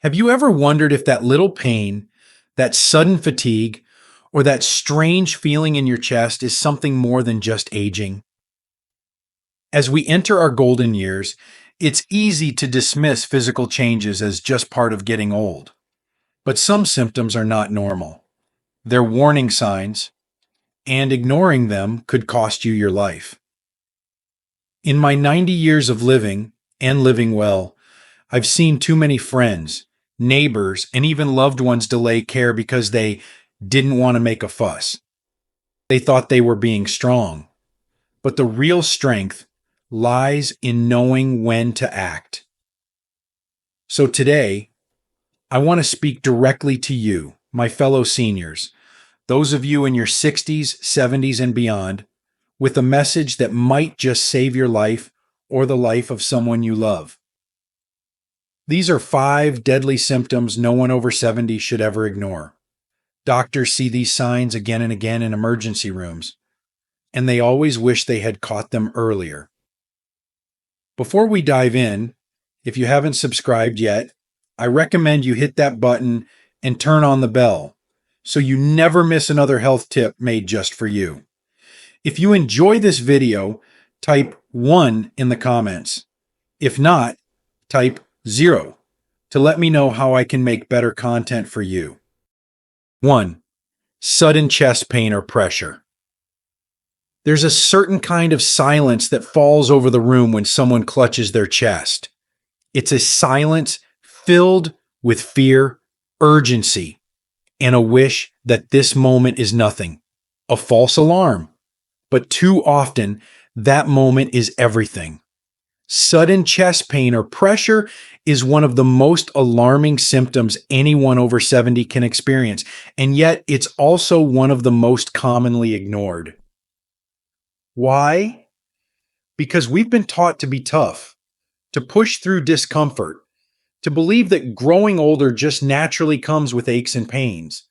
Have you ever wondered if that little pain, that sudden fatigue, or that strange feeling in your chest is something more than just aging? As we enter our golden years, it's easy to dismiss physical changes as just part of getting old. But some symptoms are not normal. They're warning signs, and ignoring them could cost you your life. In my 90 years of living, and living well, I've seen too many friends, neighbors, and even loved ones delay care because they didn't want to make a fuss. They thought they were being strong. But the real strength lies in knowing when to act. So today, I want to speak directly to you, my fellow seniors, those of you in your 60s, 70s, and beyond, with a message that might just save your life or the life of someone you love. These are 5 deadly symptoms no one over 70 should ever ignore. Doctors see these signs again and again in emergency rooms, and they always wish they had caught them earlier. Before we dive in, if you haven't subscribed yet, I recommend you hit that button and turn on the bell so you never miss another health tip made just for you. If you enjoy this video, type 1 in the comments. If not, type 0 to let me know how I can make better content for you. 1. Sudden chest pain or pressure. There's a certain kind of silence that falls over the room when someone clutches their chest. It's a silence filled with fear, urgency, and a wish that this moment is nothing, a false alarm. But too often, that moment is everything. Sudden chest pain or pressure is one of the most alarming symptoms anyone over 70 can experience, and yet it's also one of the most commonly ignored. Why? Because we've been taught to be tough, to push through discomfort, to believe that growing older just naturally comes with aches and pains.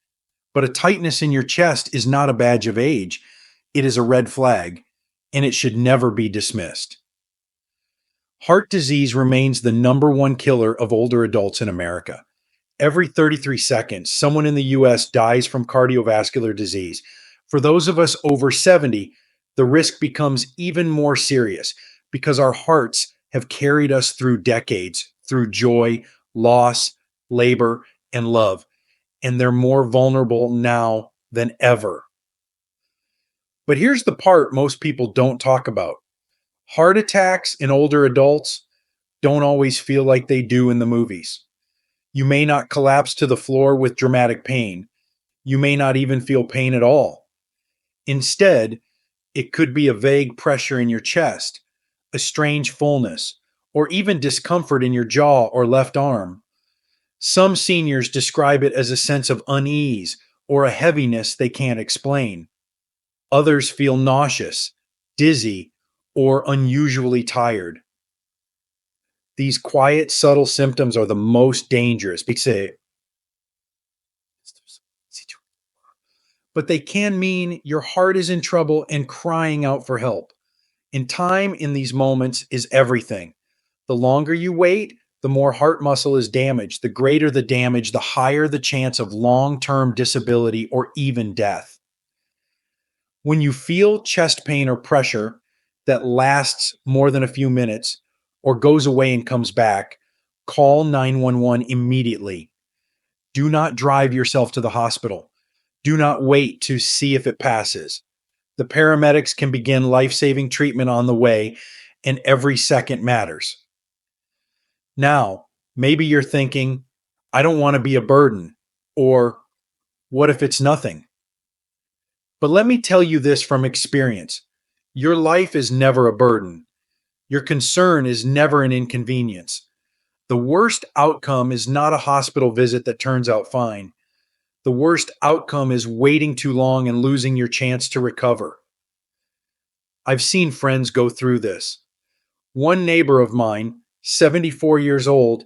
But a tightness in your chest is not a badge of age. It is a red flag, and it should never be dismissed. Heart disease remains the #1 killer of older adults in America. Every 33 seconds, someone in the US dies from cardiovascular disease. For those of us over 70, the risk becomes even more serious because our hearts have carried us through decades, through joy, loss, labor, and love, and they're more vulnerable now than ever. But here's the part most people don't talk about. Heart attacks in older adults don't always feel like they do in the movies. You may not collapse to the floor with dramatic pain. You may not even feel pain at all. Instead, it could be a vague pressure in your chest, a strange fullness, or even discomfort in your jaw or left arm. Some seniors describe it as a sense of unease or a heaviness they can't explain. Others feel nauseous, dizzy, or unusually tired. These quiet, subtle symptoms are the most dangerous but they can mean your heart is in trouble and crying out for help. And time in these moments is everything. The longer you wait, the more heart muscle is damaged. The greater the damage, the higher the chance of long-term disability or even death. When you feel chest pain or pressure that lasts more than a few minutes or goes away and comes back, call 911 immediately. Do not drive yourself to the hospital. Do not wait to see if it passes. The paramedics can begin life-saving treatment on the way, and every second matters. Now, maybe you're thinking, I don't want to be a burden, or what if it's nothing? But let me tell you this from experience. Your life is never a burden. Your concern is never an inconvenience. The worst outcome is not a hospital visit that turns out fine. The worst outcome is waiting too long and losing your chance to recover. I've seen friends go through this. One neighbor of mine, 74 years old,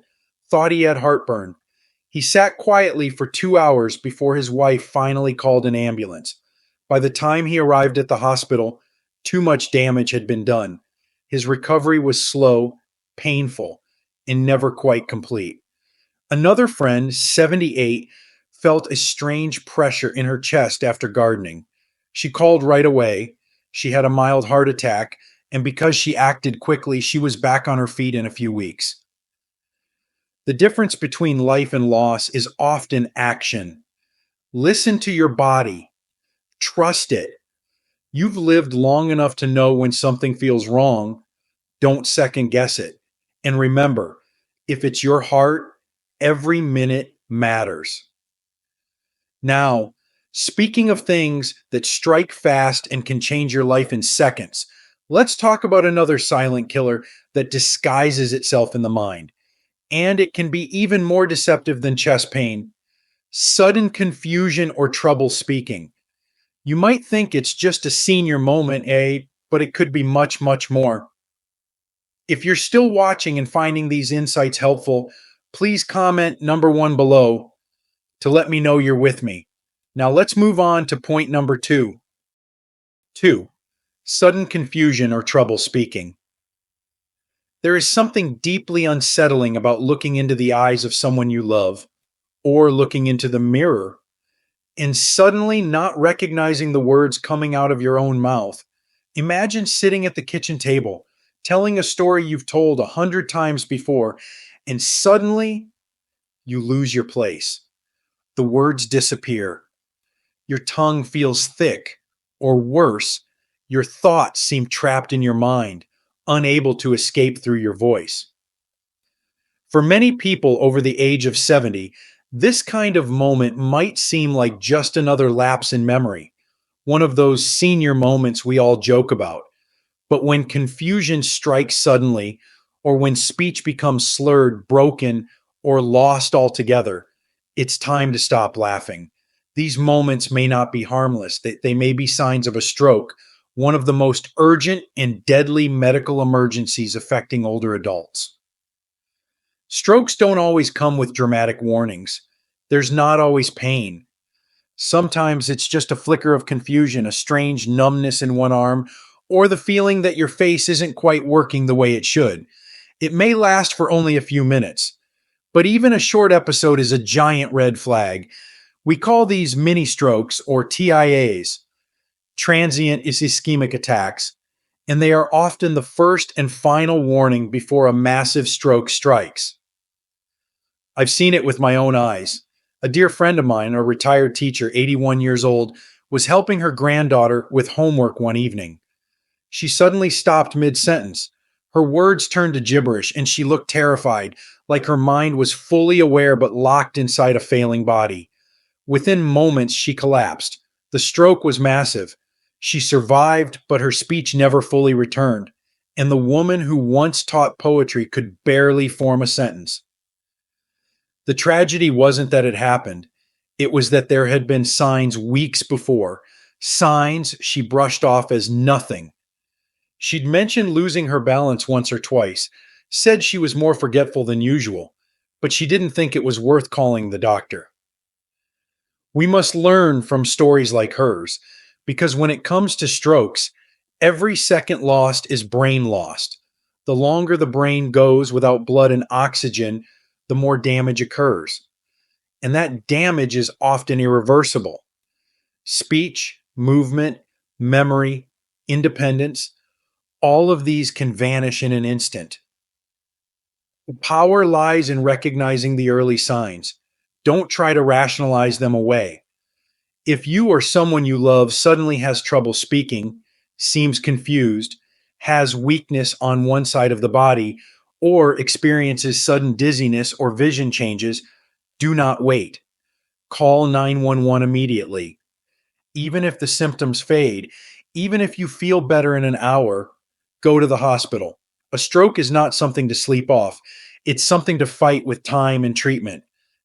thought he had heartburn. He sat quietly for 2 hours before his wife finally called an ambulance. By the time he arrived at the hospital, too much damage had been done. His recovery was slow, painful, and never quite complete. Another friend, 78, felt a strange pressure in her chest after gardening. She called right away. She had a mild heart attack, and because she acted quickly, she was back on her feet in a few weeks. The difference between life and loss is often action. Listen to your body, trust it. You've lived long enough to know when something feels wrong. Don't second guess it. And remember, if it's your heart, every minute matters. Now, speaking of things that strike fast and can change your life in seconds, let's talk about another silent killer that disguises itself in the mind. And it can be even more deceptive than chest pain: sudden confusion or trouble speaking. You might think it's just a senior moment, but it could be much, much more. If you're still watching and finding these insights helpful, please comment number one below to let me know you're with me. Now let's move on to point number two. Two, sudden confusion or trouble speaking. There is something deeply unsettling about looking into the eyes of someone you love, or looking into the mirror, and suddenly not recognizing the words coming out of your own mouth. Imagine sitting at the kitchen table, telling a story you've told 100 times before, and suddenly you lose your place. The words disappear. Your tongue feels thick, or worse, your thoughts seem trapped in your mind, unable to escape through your voice. For many people over the age of 70, this kind of moment might seem like just another lapse in memory, one of those senior moments we all joke about. But when confusion strikes suddenly, or when speech becomes slurred, broken, or lost altogether, it's time to stop laughing. These moments may not be harmless, they may be signs of a stroke, one of the most urgent and deadly medical emergencies affecting older adults. Strokes don't always come with dramatic warnings. There's not always pain. Sometimes it's just a flicker of confusion, a strange numbness in one arm, or the feeling that your face isn't quite working the way it should. It may last for only a few minutes, but even a short episode is a giant red flag. We call these mini strokes, or TIAs, transient ischemic attacks, and they are often the first and final warning before a massive stroke strikes. I've seen it with my own eyes. A dear friend of mine, a retired teacher, 81 years old, was helping her granddaughter with homework one evening. She suddenly stopped mid-sentence. Her words turned to gibberish, and she looked terrified, like her mind was fully aware but locked inside a failing body. Within moments, she collapsed. The stroke was massive. She survived, but her speech never fully returned, and the woman who once taught poetry could barely form a sentence. The tragedy wasn't that it happened. It was that there had been signs weeks before, signs she brushed off as nothing. She'd mentioned losing her balance once or twice, said she was more forgetful than usual, but she didn't think it was worth calling the doctor. We must learn from stories like hers, because when it comes to strokes, every second lost is brain lost. The longer the brain goes without blood and oxygen, the more damage occurs. And that damage is often irreversible. Speech, movement, memory, independence, all of these can vanish in an instant. The power lies in recognizing the early signs. Don't try to rationalize them away. If you or someone you love suddenly has trouble speaking, seems confused, has weakness on one side of the body, or experiences sudden dizziness or vision changes, do not wait. Call 911 immediately. Even if the symptoms fade, even if you feel better in an hour, go to the hospital. A stroke is not something to sleep off. It's something to fight with time and treatment.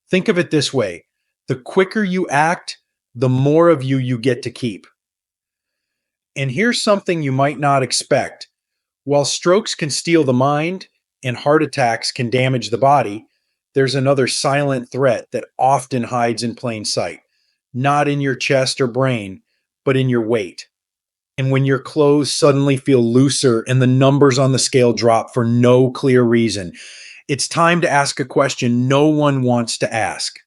Think of it this way: the quicker you act, the more of you get to keep. And here's something you might not expect. While strokes can steal the mind and heart attacks can damage the body, there's another silent threat that often hides in plain sight. Not in your chest or brain, but in your weight. And when your clothes suddenly feel looser and the numbers on the scale drop for no clear reason, it's time to ask a question no one wants to ask.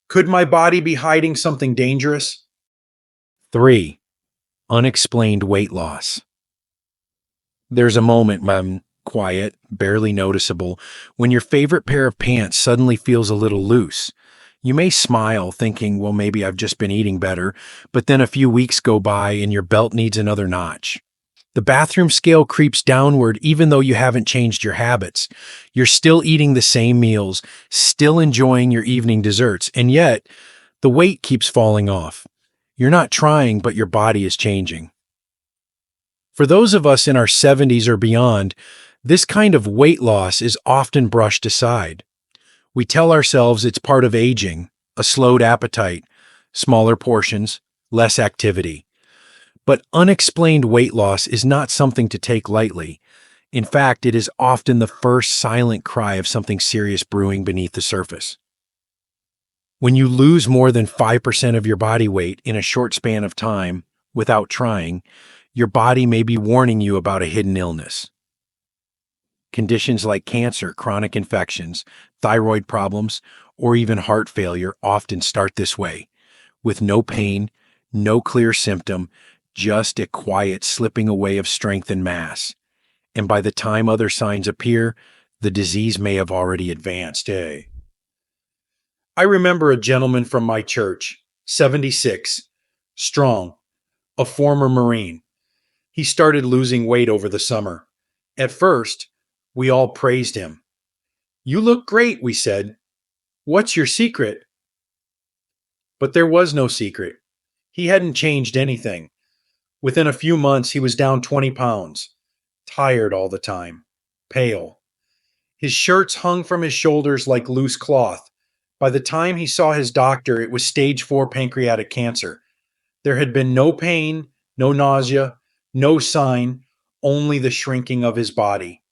Could my body be hiding something dangerous? 3. Unexplained weight loss. There's a moment, quiet, barely noticeable, when your favorite pair of pants suddenly feels a little loose. You may smile, thinking, well, maybe I've just been eating better, but then a few weeks go by and your belt needs another notch. The bathroom scale creeps downward even though you haven't changed your habits. You're still eating the same meals, still enjoying your evening desserts, and yet the weight keeps falling off. You're not trying, but your body is changing. For those of us in our 70s or beyond, this kind of weight loss is often brushed aside. We tell ourselves it's part of aging, a slowed appetite, smaller portions, less activity. But unexplained weight loss is not something to take lightly. In fact, it is often the first silent cry of something serious brewing beneath the surface. When you lose more than 5% of your body weight in a short span of time without trying, your body may be warning you about a hidden illness. Conditions like cancer, chronic infections, thyroid problems, or even heart failure often start this way, with no pain, no clear symptom, just a quiet slipping away of strength and mass. And by the time other signs appear, the disease may have already advanced. I remember a gentleman from my church, 76, strong, a former Marine. He started losing weight over the summer. At first, we all praised him. "You look great," we said. "What's your secret?" But there was no secret. He hadn't changed anything. Within a few months, he was down 20 pounds, tired all the time, pale. His shirts hung from his shoulders like loose cloth. By the time he saw his doctor, it was stage 4 pancreatic cancer. There had been no pain, no nausea, no sign, only the shrinking of his body.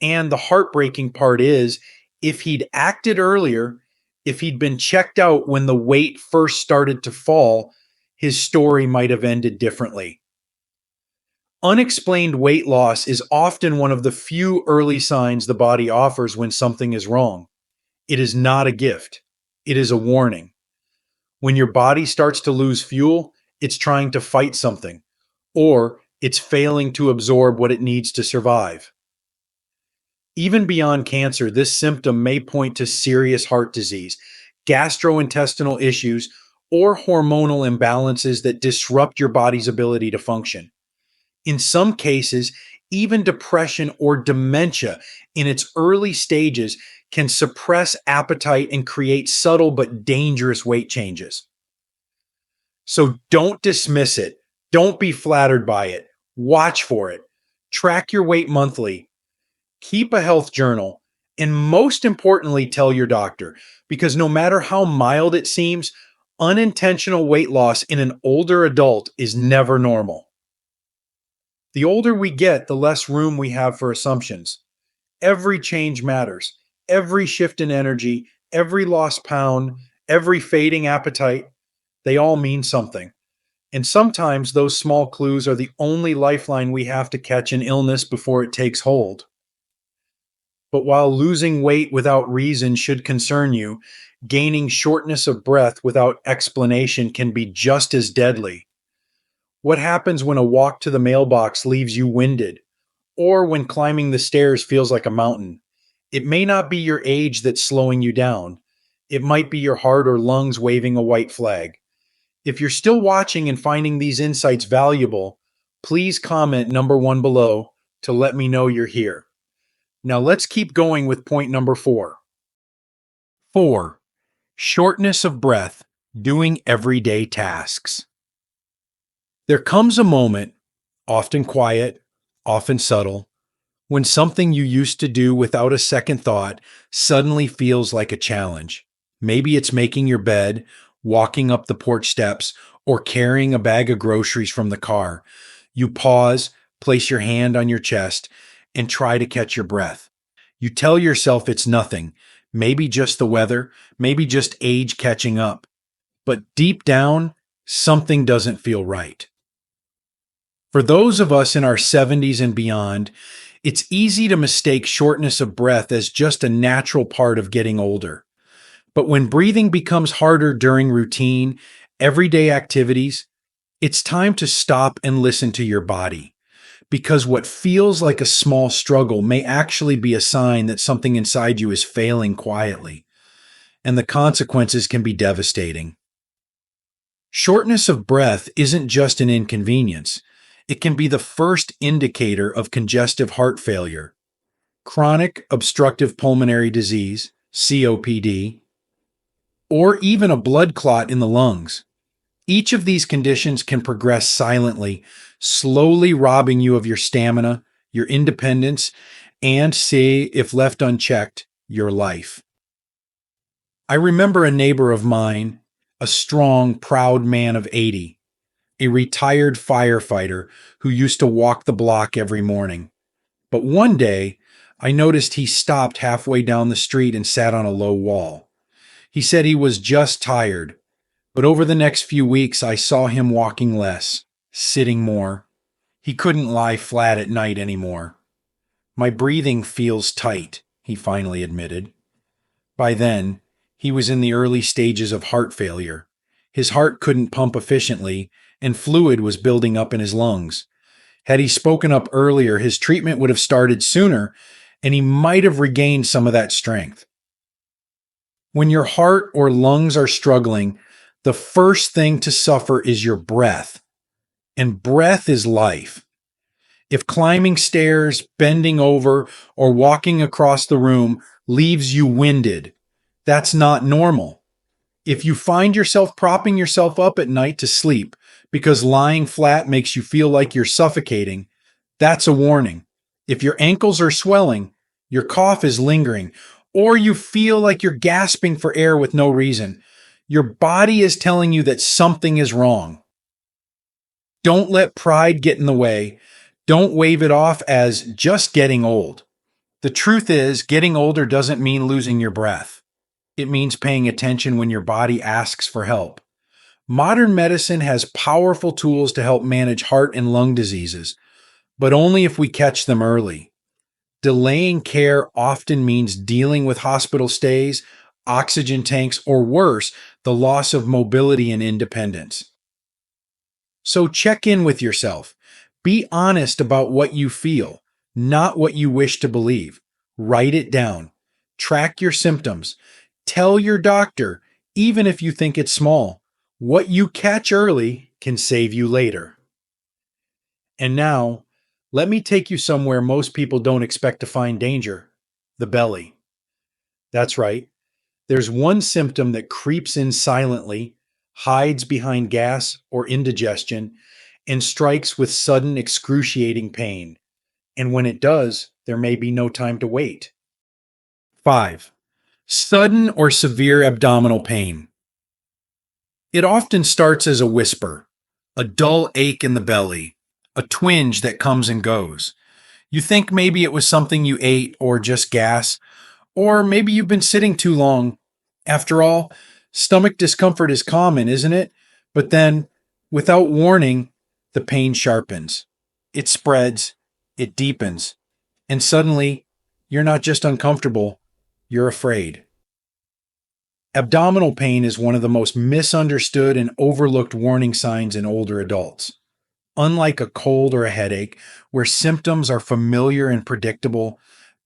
And the heartbreaking part is, if he'd acted earlier, if he'd been checked out when the weight first started to fall, his story might have ended differently. Unexplained weight loss is often one of the few early signs the body offers when something is wrong. It is not a gift. It is a warning. When your body starts to lose fuel, it's trying to fight something, or it's failing to absorb what it needs to survive. Even beyond cancer, this symptom may point to serious heart disease, gastrointestinal issues, or hormonal imbalances that disrupt your body's ability to function. In some cases, even depression or dementia in its early stages can suppress appetite and create subtle but dangerous weight changes. So don't dismiss it. Don't be flattered by it. Watch for it. Track your weight monthly. Keep a health journal. And most importantly, tell your doctor, because no matter how mild it seems, unintentional weight loss in an older adult is never normal. The older we get, the less room we have for assumptions. Every change matters. Every shift in energy, every lost pound, every fading appetite, they all mean something. And sometimes those small clues are the only lifeline we have to catch an illness before it takes hold. But while losing weight without reason should concern you, gaining shortness of breath without explanation can be just as deadly. What happens when a walk to the mailbox leaves you winded, or when climbing the stairs feels like a mountain? It may not be your age that's slowing you down. It might be your heart or lungs waving a white flag. If you're still watching and finding these insights valuable, please comment number 1 below to let me know you're here. Now let's keep going with point number 4. 4. Shortness of breath, doing everyday tasks. There comes a moment, often quiet, often subtle, when something you used to do without a second thought suddenly feels like a challenge. Maybe it's making your bed, walking up the porch steps, or carrying a bag of groceries from the car. You pause, place your hand on your chest, and try to catch your breath. You tell yourself it's nothing, maybe just the weather, maybe just age catching up. But deep down, something doesn't feel right. For those of us in our 70s and beyond, It's easy to mistake shortness of breath as just a natural part of getting older. But when breathing becomes harder during routine, everyday activities, it's time to stop and listen to your body. Because what feels like a small struggle may actually be a sign that something inside you is failing quietly, and the consequences can be devastating. Shortness of breath isn't just an inconvenience, it can be the first indicator of congestive heart failure, chronic obstructive pulmonary disease, COPD, or even a blood clot in the lungs. Each of these conditions can progress silently, slowly robbing you of your stamina, your independence, and, say, if left unchecked, your life. I remember a neighbor of mine, a strong, proud man of 80, a retired firefighter who used to walk the block every morning. But one day, I noticed he stopped halfway down the street and sat on a low wall. He said he was just tired, but over the next few weeks, I saw him walking less, sitting more. He couldn't lie flat at night anymore. My breathing feels tight, he finally admitted. By then, he was in the early stages of heart failure. His heart couldn't pump efficiently, and fluid was building up in his lungs. Had he spoken up earlier, his treatment would have started sooner, and he might have regained some of that strength. When your heart or lungs are struggling, the first thing to suffer is your breath. And breath is life. If climbing stairs, bending over, or walking across the room leaves you winded, that's not normal. If you find yourself propping yourself up at night to sleep because lying flat makes you feel like you're suffocating, that's a warning. If your ankles are swelling, your cough is lingering, or you feel like you're gasping for air with no reason, your body is telling you that something is wrong. Don't let pride get in the way. Don't wave it off as just getting old. The truth is, getting older doesn't mean losing your breath. It means paying attention when your body asks for help. Modern medicine has powerful tools to help manage heart and lung diseases, but only if we catch them early. Delaying care often means dealing with hospital stays, oxygen tanks, or worse, the loss of mobility and independence. So check in with yourself. Be honest about what you feel, not what you wish to believe. Write it down. Track your symptoms. Tell your doctor, even if you think it's small. What you catch early can save you later. And now, let me take you somewhere most people don't expect to find danger: the belly. That's right. There's one symptom that creeps in silently, hides behind gas or indigestion, and strikes with sudden excruciating pain. And when it does, there may be no time to wait. 5. Sudden or severe abdominal pain. It often starts as a whisper, a dull ache in the belly, a twinge that comes and goes. You think maybe it was something you ate or just gas, or maybe you've been sitting too long. After all, stomach discomfort is common, isn't it? But then, without warning, the pain sharpens. It spreads, it deepens, and suddenly, you're not just uncomfortable, you're afraid. Abdominal pain is one of the most misunderstood and overlooked warning signs in older adults. Unlike a cold or a headache, where symptoms are familiar and predictable,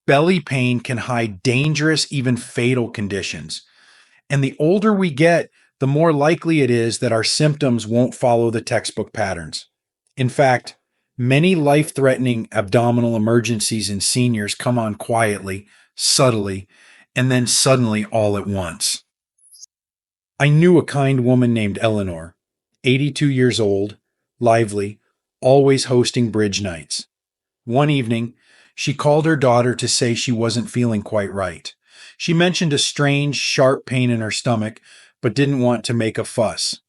belly pain can hide dangerous, even fatal conditions. And the older we get, the more likely it is that our symptoms won't follow the textbook patterns. In fact, many life-threatening abdominal emergencies in seniors come on quietly, subtly, and then suddenly all at once. I knew a kind woman named Eleanor, 82 years old, lively, always hosting bridge nights. One evening, she called her daughter to say she wasn't feeling quite right. She mentioned a strange, sharp pain in her stomach, but didn't want to make a fuss.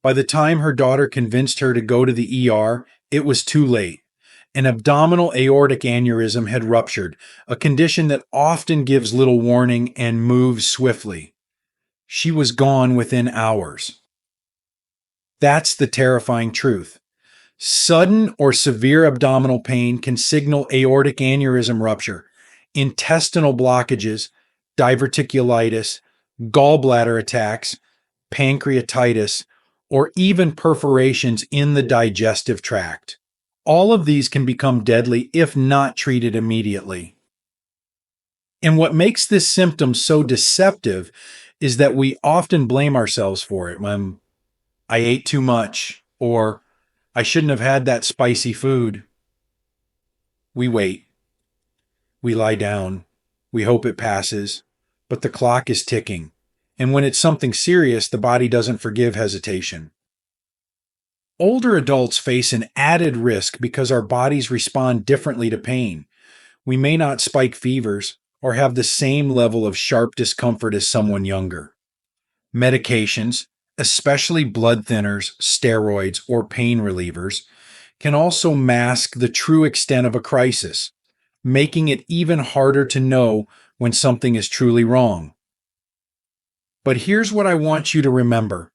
By the time her daughter convinced her to go to the ER, it was too late. An abdominal aortic aneurysm had ruptured, a condition that often gives little warning and moves swiftly. She was gone within hours. That's the terrifying truth. Sudden or severe abdominal pain can signal aortic aneurysm rupture, intestinal blockages, diverticulitis, gallbladder attacks, pancreatitis, or even perforations in the digestive tract. All of these can become deadly if not treated immediately. And what makes this symptom so deceptive is that we often blame ourselves for it. I ate too much, or I shouldn't have had that spicy food. We wait. We lie down. We hope it passes. But the clock is ticking. And when it's something serious, the body doesn't forgive hesitation. Older adults face an added risk because our bodies respond differently to pain. We may not spike fevers or have the same level of sharp discomfort as someone younger. Medications, especially blood thinners, steroids, or pain relievers, can also mask the true extent of a crisis, making it even harder to know when something is truly wrong. But here's what I want you to remember.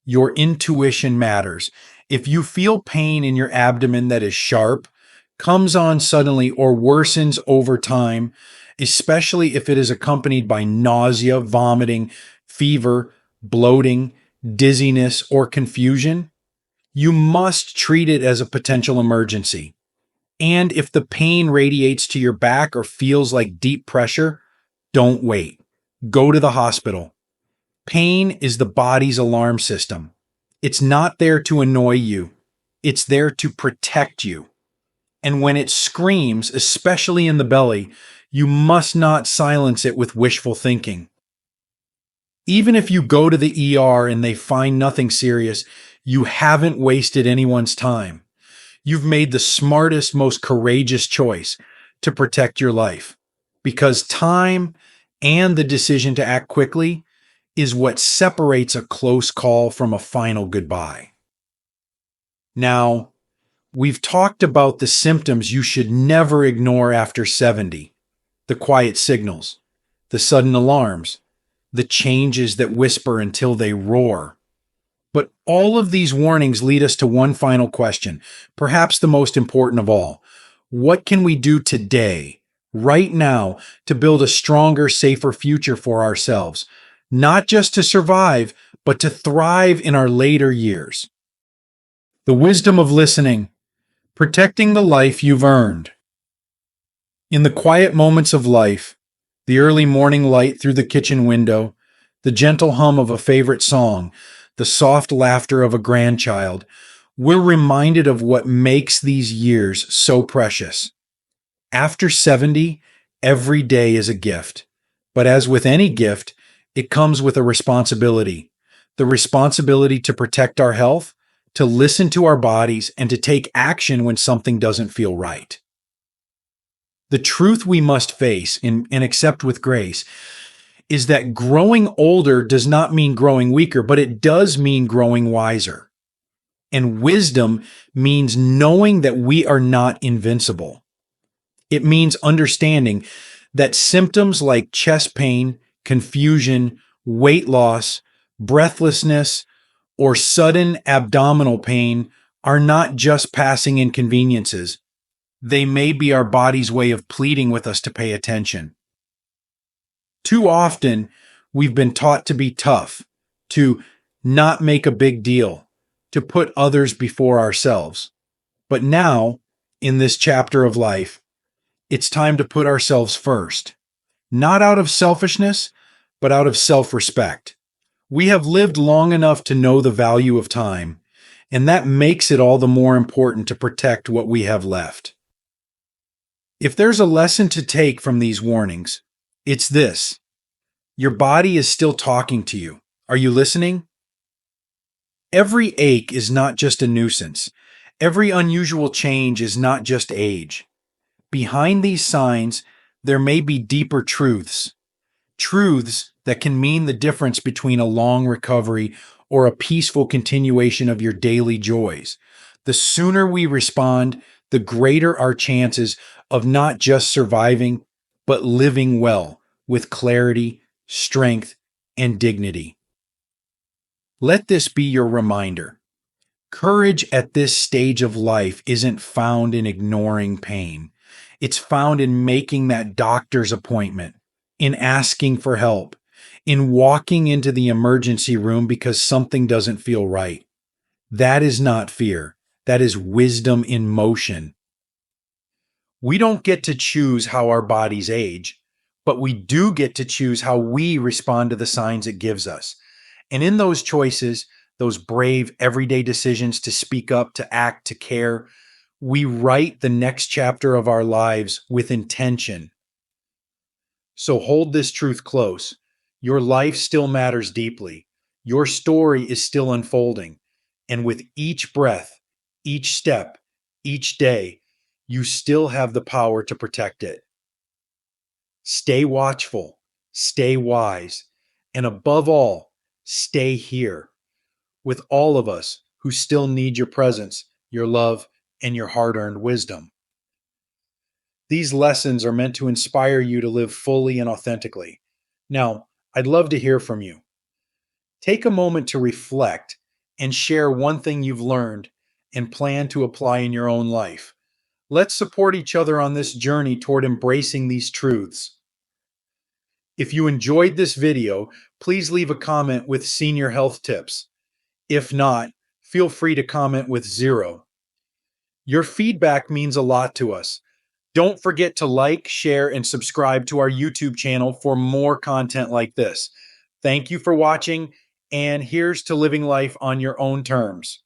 Your intuition matters. If you feel pain in your abdomen that is sharp, comes on suddenly, or worsens over time, especially if it is accompanied by nausea, vomiting, fever, bloating, dizziness, or confusion, you must treat it as a potential emergency. And if the pain radiates to your back or feels like deep pressure, don't wait. Go to the hospital. Pain is the body's alarm system. It's not there to annoy you. It's there to protect you. And when it screams, especially in the belly, you must not silence it with wishful thinking. Even if you go to the ER and they find nothing serious, you haven't wasted anyone's time. You've made the smartest, most courageous choice to protect your life. Because time and the decision to act quickly is what separates a close call from a final goodbye. Now, we've talked about the symptoms you should never ignore after 70, the quiet signals, the sudden alarms, the changes that whisper until they roar. But all of these warnings lead us to one final question, perhaps the most important of all. What can we do today, right now, to build a stronger, safer future for ourselves? Not just to survive, but to thrive in our later years. The wisdom of listening, protecting the life you've earned. In the quiet moments of life, the early morning light through the kitchen window, the gentle hum of a favorite song, the soft laughter of a grandchild, we're reminded of what makes these years so precious. After 70, every day is a gift. But as with any gift, it comes with a responsibility. The responsibility to protect our health, to listen to our bodies, and to take action when something doesn't feel right. The truth we must face and accept with grace is that growing older does not mean growing weaker, but it does mean growing wiser. And wisdom means knowing that we are not invincible. It means understanding that symptoms like chest pain, confusion, weight loss, breathlessness, or sudden abdominal pain are not just passing inconveniences. They may be our body's way of pleading with us to pay attention. Too often, we've been taught to be tough, to not make a big deal, to put others before ourselves. But now, in this chapter of life, it's time to put ourselves first, not out of selfishness, but out of self-respect. We have lived long enough to know the value of time, and that makes it all the more important to protect what we have left. If there's a lesson to take from these warnings, it's this. Your body is still talking to you. Are you listening? Every ache is not just a nuisance. Every unusual change is not just age. Behind these signs, there may be deeper truths. Truths that can mean the difference between a long recovery or a peaceful continuation of your daily joys. The sooner we respond, the greater our chances of not just surviving, but living well with clarity, strength, and dignity. Let this be your reminder. Courage at this stage of life isn't found in ignoring pain. It's found in making that doctor's appointment, in asking for help, in walking into the emergency room because something doesn't feel right. That is not fear. That is wisdom in motion. We don't get to choose how our bodies age, but we do get to choose how we respond to the signs it gives us. And in those choices, those brave, everyday decisions to speak up, to act, to care, we write the next chapter of our lives with intention. So hold this truth close. Your life still matters deeply. Your story is still unfolding. And with each breath, each step, each day, you still have the power to protect it. Stay watchful, stay wise, and above all, stay here with all of us who still need your presence, your love, and your hard earned wisdom. These lessons are meant to inspire you to live fully and authentically. Now, I'd love to hear from you. Take a moment to reflect and share one thing you've learned and plan to apply in your own life. Let's support each other on this journey toward embracing these truths. If you enjoyed this video, please leave a comment with senior health tips. If not, feel free to comment with 0. Your feedback means a lot to us. Don't forget to like, share, and subscribe to our YouTube channel for more content like this. Thank you for watching, and here's to living life on your own terms.